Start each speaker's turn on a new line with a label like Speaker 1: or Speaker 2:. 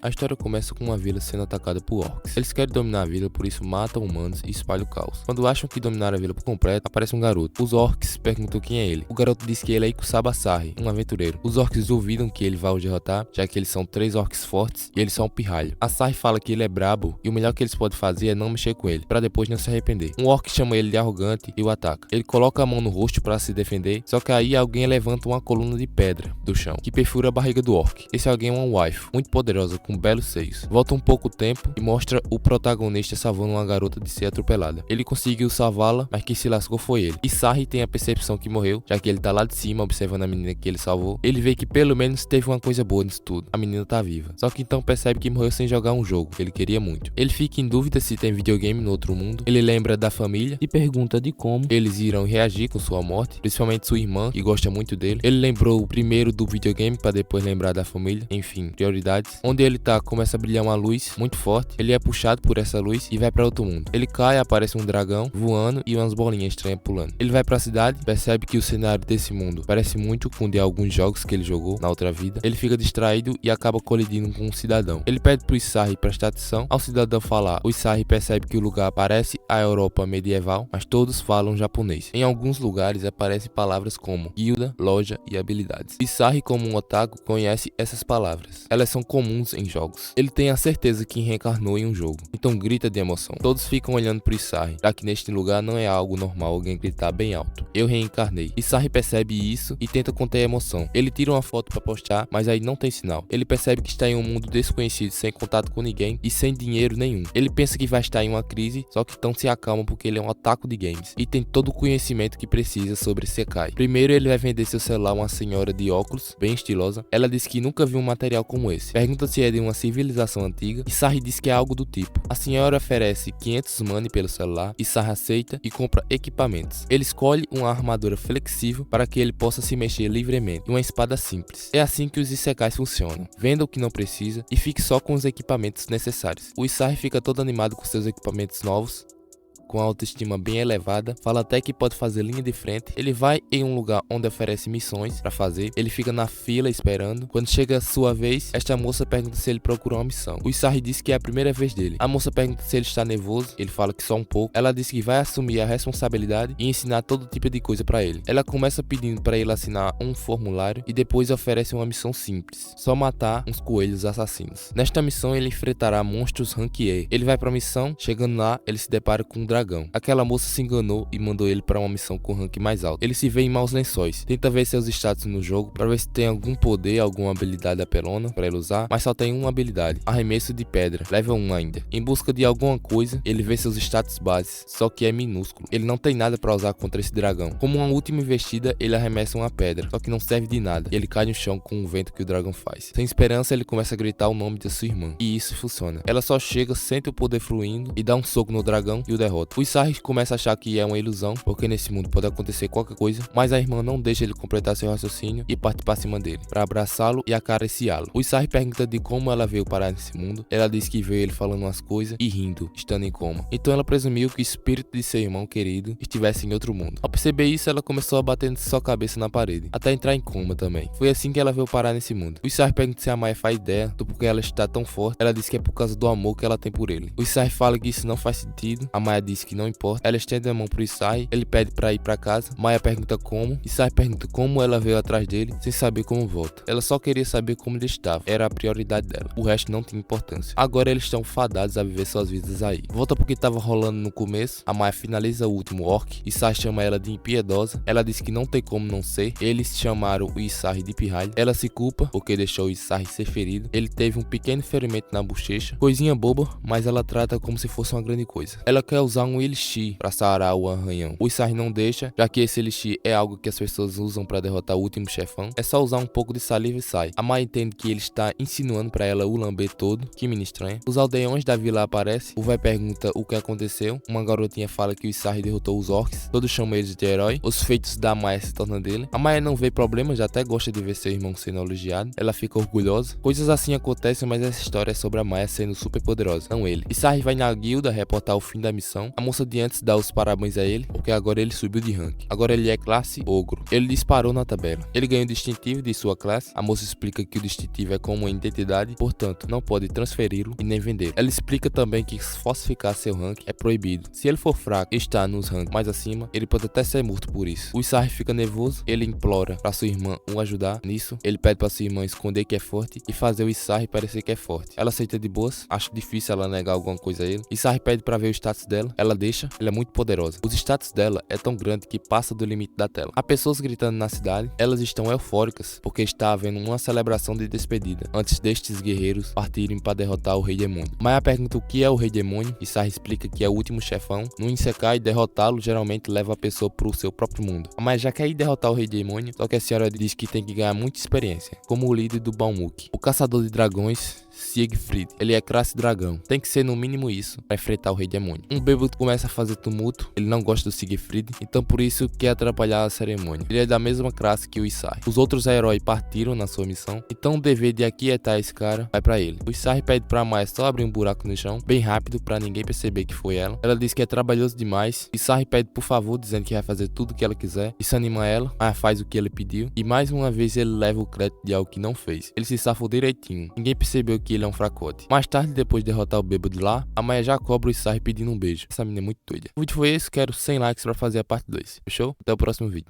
Speaker 1: A história começa com uma vila sendo atacada por orcs. Eles querem dominar a vila, por isso matam humanos e espalham o caos. Quando acham que dominaram a vila por completo, aparece um garoto. Os orcs perguntam quem é ele. O garoto diz que ele é Ikusabasari, um aventureiro. Os orcs duvidam que ele vai os derrotar, já que eles são 3 orcs fortes e eles são um pirralho. A Sarri fala que ele é brabo e o melhor que eles podem fazer é não mexer com ele, para depois não se arrepender. Um orc chama ele de arrogante e o ataca. Ele coloca a mão no rosto para se defender, só que aí alguém levanta uma coluna de pedra do chão, que perfura a barriga do orc. Esse alguém é uma waifu, muito poderosa, com belos seios. Volta um pouco tempo e mostra o protagonista salvando uma garota de ser atropelada. Ele conseguiu salvá-la, mas quem se lascou foi ele. E Sarri tem a percepção que morreu, já que ele tá lá de cima observando a menina que ele salvou. Ele vê que pelo menos teve uma coisa boa nisso tudo. A menina tá viva. Só que então percebe que morreu sem jogar um jogo que ele queria muito. Ele fica em dúvida se tem videogame no outro mundo. Ele lembra da família e pergunta de como eles irão reagir com sua morte, principalmente sua irmã, que gosta muito dele. Ele lembrou primeiro do videogame para depois lembrar da família. Enfim, prioridades. Onde ele tá, começa a brilhar uma luz muito forte. Ele é puxado por essa luz e vai para outro mundo. Ele cai, aparece um dragão voando e umas bolinhas estranhas pulando. Ele vai para a cidade, percebe que o cenário desse mundo parece muito com o de alguns jogos que ele jogou na outra vida. Ele fica distraído e acaba colidindo com um cidadão. Ele pede pro Sarri prestar atenção. Ao cidadão falar, o Sarri percebe que o lugar parece a Europa medieval, mas todos falam japonês. Em alguns lugares aparecem palavras como guilda, loja e habilidades. E Sarri, como um otaku, conhece essas palavras. Elas são comuns em jogos. Ele tem a certeza que reencarnou em um jogo, então grita de emoção. Todos ficam olhando pro Sarri, já que neste lugar não é algo normal alguém gritar bem alto. Eu reencarnei. E Sarri percebe isso e tenta conter a emoção. Ele tira uma foto para postar, mas aí não tem sinal. Ele percebe que está em um mundo desconhecido, sem contato com ninguém e sem dinheiro nenhum. Ele pensa que vai estar em uma crise, só que então se acalma porque ele é um otaku de games e tem todo o conhecimento que precisa sobre Sekai. Primeiro ele vai vender seu celular a uma senhora de óculos, bem estilosa. Ela diz que nunca viu um material como esse. Pergunta se é de uma civilização antiga e Sarri diz que é algo do tipo. A senhora oferece 500 money pelo celular e Sarri aceita e compra equipamentos. Ele escolhe uma armadura flexível para que ele possa se mexer livremente e uma espada simples. É assim que os isekais funcionam. Venda o que não precisa e fique só com os equipamentos necessários. O Sarri fica todo animado com seus equipamentos novos, com a autoestima bem elevada, fala até que pode fazer linha de frente. Ele vai em um lugar onde oferece missões para fazer. Ele fica na fila esperando. Quando chega a sua vez, esta moça pergunta se ele procurou uma missão. O Sarri diz que é a primeira vez dele. A moça pergunta se ele está nervoso. Ele fala que só um pouco. Ela diz que vai assumir a responsabilidade e ensinar todo tipo de coisa para ele. Ela começa pedindo para ele assinar um formulário e depois oferece uma missão simples: só matar uns coelhos assassinos. Nesta missão ele enfrentará monstros rank E. Ele vai para a missão. Chegando lá, ele se depara com um dragão. Aquela moça se enganou e mandou ele para uma missão com rank mais alto. Ele se vê em maus lençóis, tenta ver seus status no jogo para ver se tem algum poder, alguma habilidade apelona para ele usar, mas só tem uma habilidade: arremesso de pedra, level 1 ainda. Em busca de alguma coisa, ele vê seus status bases, só que é minúsculo. Ele não tem nada para usar contra esse dragão. Como uma última investida, ele arremessa uma pedra, só que não serve de nada. Ele cai no chão com o vento que o dragão faz. Sem esperança, ele começa a gritar o nome de sua irmã, e isso funciona. Ela só chega, sente o poder fluindo e dá um soco no dragão e o derrota. O Sarri começa a achar que é uma ilusão, porque nesse mundo pode acontecer qualquer coisa, mas a irmã não deixa ele completar seu raciocínio e parte para cima dele, para abraçá-lo e acariciá-lo. O Sarri pergunta de como ela veio parar nesse mundo. Ela diz que veio ele falando umas coisas e rindo, estando em coma. Então ela presumiu que o espírito de seu irmão querido estivesse em outro mundo. Ao perceber isso, ela começou a bater sua cabeça na parede, até entrar em coma também. Foi assim que ela veio parar nesse mundo. O Sarri pergunta se a Maya faz ideia do porquê ela está tão forte. Ela diz que é por causa do amor que ela tem por ele. O Sarri fala que isso não faz sentido. A Maya diz que não importa. Ela estende a mão pro Sarri, ele pede pra ir pra casa. Maya pergunta como, e Sarri pergunta como ela veio atrás dele, sem saber como volta. Ela só queria saber como ele estava, era a prioridade dela. O resto não tinha importância. Agora eles estão fadados a viver suas vidas aí. Volta porque tava rolando no começo. A Maya finaliza o último orc, e Sarri chama ela de impiedosa. Ela diz que não tem como não ser. Eles chamaram o Sarri de pirralho. Ela se culpa porque deixou o Sarri ser ferido. Ele teve um pequeno ferimento na bochecha, coisinha boba, mas ela trata como se fosse uma grande coisa. Ela quer usar um elixir para sarar o arranhão. O Sarri não deixa, já que esse elixir é algo que as pessoas usam para derrotar o último chefão. É só usar um pouco de saliva e sai. A Maya entende que ele está insinuando para ela o lamber todo. Que menina estranha. Os aldeões da vila aparecem. O vai pergunta o que aconteceu. Uma garotinha fala que o Sarri derrotou os orcs. Todos chamam eles de herói. Os feitos da Maya se tornam dele. A Maya não vê problema, já até gosta de ver seu irmão sendo elogiado. Ela fica orgulhosa. Coisas assim acontecem, mas essa história é sobre a Maya sendo super poderosa, não ele. E Sarri vai na guilda reportar o fim da missão. A moça de antes dá os parabéns a ele, porque agora ele subiu de rank. Agora ele é classe ogro. Ele disparou na tabela. Ele ganha o distintivo de sua classe. A moça explica que o distintivo é como uma identidade, portanto não pode transferi-lo e nem vendê-lo. Ela explica também que falsificar seu rank é proibido. Se ele for fraco e está nos ranks mais acima, ele pode até ser morto por isso. O Isari fica nervoso, ele implora para sua irmã o ajudar nisso. Ele pede para sua irmã esconder que é forte e fazer o Isari parecer que é forte. Ela aceita de boas, acha difícil ela negar alguma coisa a ele. Isari pede para ver o status dela, ela deixa, ela é muito poderosa. Os status dela é tão grande que passa do limite da tela. Há pessoas gritando na cidade, elas estão eufóricas porque está havendo uma celebração de despedida antes destes guerreiros partirem para derrotar o Rei Demônio. Maya pergunta o que é o Rei Demônio, Isari explica que é o último chefão. No Isekai, derrotá-lo geralmente leva a pessoa pro seu próprio mundo. A Maya já quer ir derrotar o Rei Demônio, só que a senhora diz que tem que ganhar muita experiência, como o líder do Balmuk. O caçador de dragões, Siegfried, ele é classe dragão. Tem que ser no mínimo isso para enfrentar o Rei Demônio. Um bêbado começa a fazer tumulto, ele não gosta do Siegfried, então por isso quer atrapalhar a cerimônia. Ele é da mesma classe que o Isari. Os outros heróis partiram na sua missão, então o dever de aquietar esse cara vai para ele. O Isari pede pra Maya só abrir um buraco no chão, bem rápido para ninguém perceber que foi ela. Ela diz que é trabalhoso demais. Isari pede por favor, dizendo que vai fazer tudo o que ela quiser. Isso anima ela, Maya faz o que ele pediu e mais uma vez ele leva o crédito de algo que não fez. Ele se safou direitinho. Ninguém percebeu que ele é um fracote. Mais tarde, depois de derrotar o bêbado lá, a Maya já cobra o Isari pedindo um beijo. Essa menina é muito doida. O vídeo foi esse, quero 100 likes pra fazer a parte 2. Fechou? Até o próximo vídeo.